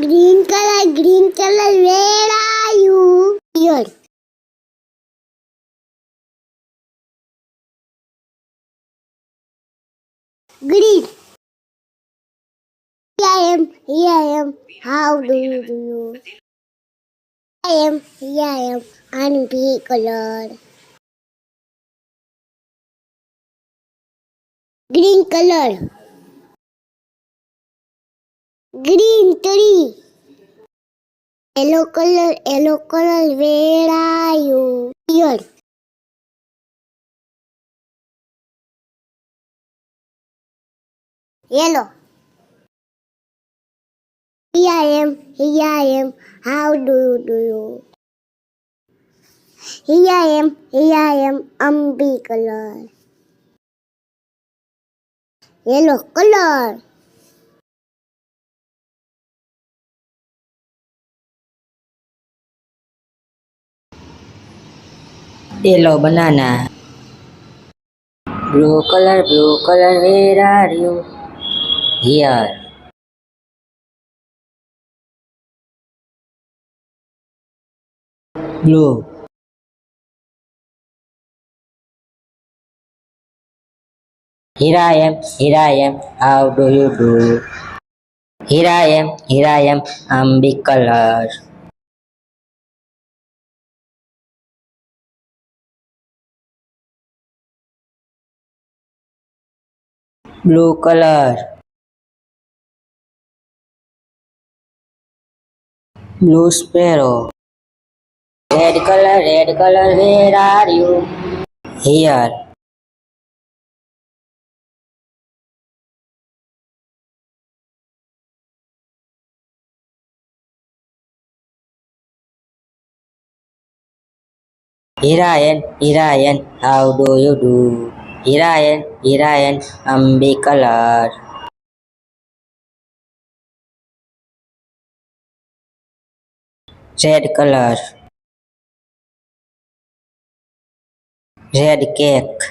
green color, where are you? Here. Green. Here I am. How do you do? Here I am. I'm pink color. Green color. Green tree. Yellow color, where are you? Here. Yellow. Here I am. How do you? Here I am. I'm pink color. Yellow color. Yellow banana. Blue color, where are you? Here. Blue. Here I am, how do you do? Here I am, I'm big color. Blue color. Blue sparrow. Red color, where are you? Here. Here I am, how do you do? Here I am, I'm big color. Red color. Red cake.